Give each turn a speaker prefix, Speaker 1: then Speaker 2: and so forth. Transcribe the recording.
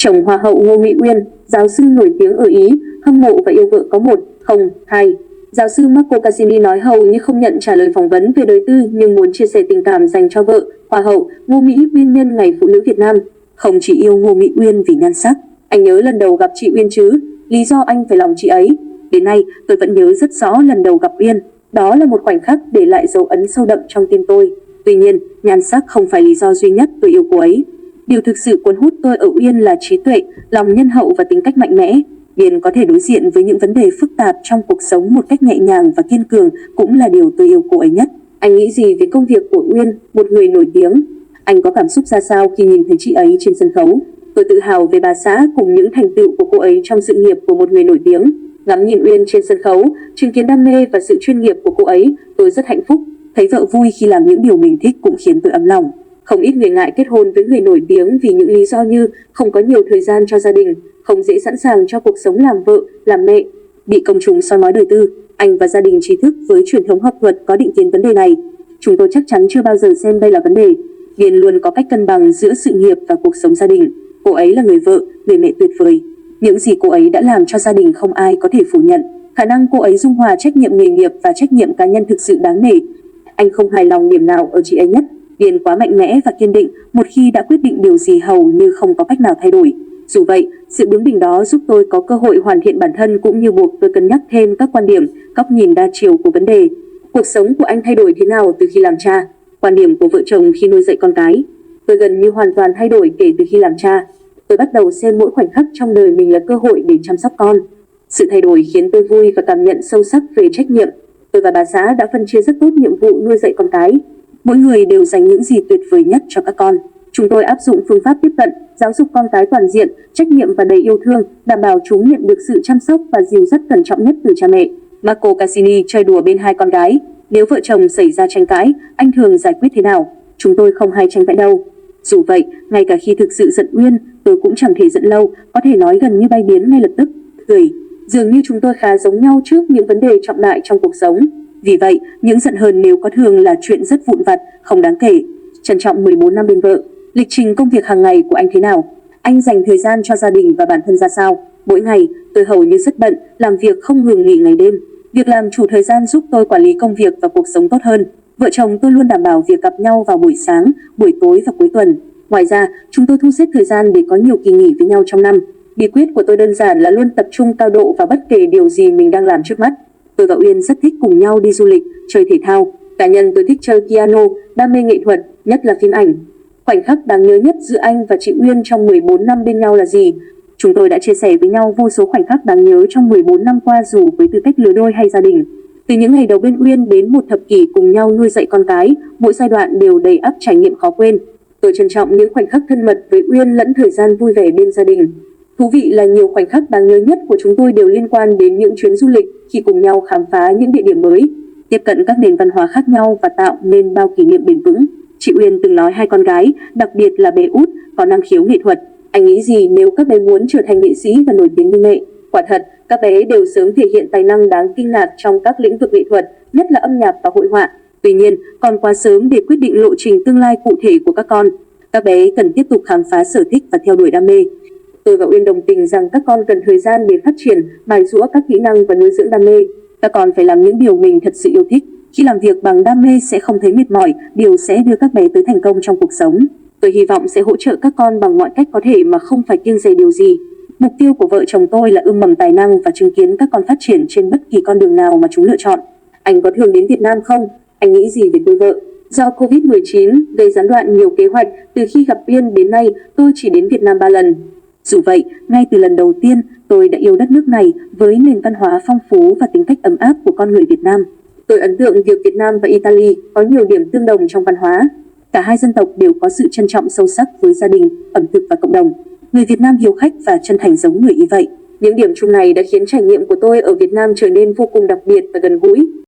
Speaker 1: Chồng Hoa hậu Ngô Mỹ Uyên, giáo sư nổi tiếng ở Ý, hâm mộ và yêu vợ có một, không, hai. Giáo sư Marco Cassini nói hầu như không nhận trả lời phỏng vấn về đời tư nhưng muốn chia sẻ tình cảm dành cho vợ, Hoa hậu Ngô Mỹ Uyên nhân Ngày Phụ nữ Việt Nam. Không chỉ yêu Ngô Mỹ Uyên vì nhan sắc, anh nhớ lần đầu gặp chị Uyên chứ, lý do anh phải lòng chị ấy. Đến nay, tôi vẫn nhớ rất rõ lần đầu gặp Uyên, đó là một khoảnh khắc để lại dấu ấn sâu đậm trong tim tôi. Tuy nhiên, nhan sắc không phải lý do duy nhất tôi yêu cô ấy. Điều thực sự cuốn hút tôi ở Uyên là trí tuệ, lòng nhân hậu và tính cách mạnh mẽ. Uyên có thể đối diện với những vấn đề phức tạp trong cuộc sống một cách nhẹ nhàng và kiên cường cũng là điều tôi yêu cô ấy nhất. Anh nghĩ gì về công việc của Uyên, một người nổi tiếng? Anh có cảm xúc ra sao khi nhìn thấy chị ấy trên sân khấu? Tôi tự hào về bà xã cùng những thành tựu của cô ấy trong sự nghiệp của một người nổi tiếng. Ngắm nhìn Uyên trên sân khấu, chứng kiến đam mê và sự chuyên nghiệp của cô ấy, tôi rất hạnh phúc. Thấy vợ vui khi làm những điều mình thích cũng khiến tôi ấm lòng. Không ít người ngại kết hôn với người nổi tiếng vì những lý do như không có nhiều thời gian cho gia đình, không dễ sẵn sàng cho cuộc sống làm vợ, làm mẹ, bị công chúng soi mói đời tư. Anh và gia đình trí thức với truyền thống học thuật có định kiến vấn đề này. Chúng tôi chắc chắn chưa bao giờ xem đây là vấn đề. Uyên luôn có cách cân bằng giữa sự nghiệp và cuộc sống gia đình. Cô ấy là người vợ, người mẹ tuyệt vời. Những gì cô ấy đã làm cho gia đình không ai có thể phủ nhận. Khả năng cô ấy dung hòa trách nhiệm nghề nghiệp và trách nhiệm cá nhân thực sự đáng nể. Anh không hài lòng điểm nào ở chị ấy nhất. Uyên quá mạnh mẽ và kiên định, một khi đã quyết định điều gì hầu như không có cách nào thay đổi. Dù vậy, sự bướng bỉnh đó giúp tôi có cơ hội hoàn thiện bản thân cũng như buộc tôi cân nhắc thêm các quan điểm, góc nhìn đa chiều của vấn đề. Cuộc sống của anh thay đổi thế nào từ khi làm cha? Quan điểm của vợ chồng khi nuôi dạy con cái. Tôi gần như hoàn toàn thay đổi kể từ khi làm cha. Tôi bắt đầu xem mỗi khoảnh khắc trong đời mình là cơ hội để chăm sóc con. Sự thay đổi khiến tôi vui và cảm nhận sâu sắc về trách nhiệm. Tôi và bà xã đã phân chia rất tốt nhiệm vụ nuôi dạy con cái. Mỗi người đều dành những gì tuyệt vời nhất cho các con. Chúng tôi áp dụng phương pháp tiếp cận, giáo dục con cái toàn diện, trách nhiệm và đầy yêu thương, đảm bảo chúng nhận được sự chăm sóc và dìu dắt cẩn trọng nhất từ cha mẹ. Marco Cassini chơi đùa bên hai con gái. Nếu vợ chồng xảy ra tranh cãi, anh thường giải quyết thế nào? Chúng tôi không hay tranh cãi đâu. Dù vậy, ngay cả khi thực sự giận Uyên, tôi cũng chẳng thể giận lâu, có thể nói gần như bay biến ngay lập tức. Dường như chúng tôi khá giống nhau trước những vấn đề trọng đại trong cuộc sống. Vì vậy, những giận hờn nếu có thường là chuyện rất vụn vặt, không đáng kể. Trân trọng 14 năm bên vợ. Lịch trình công việc hàng ngày của anh thế nào? Anh dành thời gian cho gia đình và bản thân ra sao? Mỗi ngày, tôi hầu như rất bận, làm việc không ngừng nghỉ ngày đêm. Việc làm chủ thời gian giúp tôi quản lý công việc và cuộc sống tốt hơn. Vợ chồng tôi luôn đảm bảo việc gặp nhau vào buổi sáng, buổi tối và cuối tuần. Ngoài ra, chúng tôi thu xếp thời gian để có nhiều kỳ nghỉ với nhau trong năm. Bí quyết của tôi đơn giản là luôn tập trung cao độ vào bất kể điều gì mình đang làm trước mắt. Tôi và Uyên rất thích cùng nhau đi du lịch, chơi thể thao. Cá nhân tôi thích chơi piano, đam mê nghệ thuật, nhất là phim ảnh. Khoảnh khắc đáng nhớ nhất giữa anh và chị Uyên trong 14 năm bên nhau là gì? Chúng tôi đã chia sẻ với nhau vô số khoảnh khắc đáng nhớ trong 14 năm qua dù với tư cách lứa đôi hay gia đình. Từ những ngày đầu bên Uyên đến một thập kỷ cùng nhau nuôi dạy con cái, mỗi giai đoạn đều đầy ắp trải nghiệm khó quên. Tôi trân trọng những khoảnh khắc thân mật với Uyên lẫn thời gian vui vẻ bên gia đình. Thú vị là nhiều khoảnh khắc đáng nhớ nhất của chúng tôi đều liên quan đến những chuyến du lịch khi cùng nhau khám phá những địa điểm mới, tiếp cận các nền văn hóa khác nhau và tạo nên bao kỷ niệm bền vững. Chị Uyên từng nói hai con gái, đặc biệt là bé út, có năng khiếu nghệ thuật. Anh nghĩ gì nếu các bé muốn trở thành nghệ sĩ và nổi tiếng như mẹ? Quả thật, các bé đều sớm thể hiện tài năng đáng kinh ngạc trong các lĩnh vực nghệ thuật, nhất là âm nhạc và hội họa. Tuy nhiên, còn quá sớm để quyết định lộ trình tương lai cụ thể của các con. Các bé cần tiếp tục khám phá sở thích và theo đuổi đam mê. Tôi và Uyên đồng tình rằng các con cần thời gian để phát triển, mài giũa các kỹ năng và nuôi dưỡng đam mê. Các con phải làm những điều mình thật sự yêu thích. Khi làm việc bằng đam mê sẽ không thấy mệt mỏi, điều sẽ đưa các bé tới thành công trong cuộc sống. Tôi hy vọng sẽ hỗ trợ các con bằng mọi cách có thể mà không phải kiêng dè điều gì. Mục tiêu của vợ chồng tôi là ươm mầm tài năng và chứng kiến các con phát triển trên bất kỳ con đường nào mà chúng lựa chọn. Anh có thường đến Việt Nam không? Anh nghĩ gì về quê vợ? Do Covid-19 gây gián đoạn nhiều kế hoạch, từ khi gặp Uyên đến nay tôi chỉ đến Việt Nam 3 lần. Dù vậy, ngay từ lần đầu tiên, tôi đã yêu đất nước này với nền văn hóa phong phú và tính cách ấm áp của con người Việt Nam. Tôi ấn tượng việc Việt Nam và Italy có nhiều điểm tương đồng trong văn hóa. Cả hai dân tộc đều có sự trân trọng sâu sắc với gia đình, ẩm thực và cộng đồng. Người Việt Nam hiếu khách và chân thành giống người Ý vậy. Những điểm chung này đã khiến trải nghiệm của tôi ở Việt Nam trở nên vô cùng đặc biệt và gần gũi.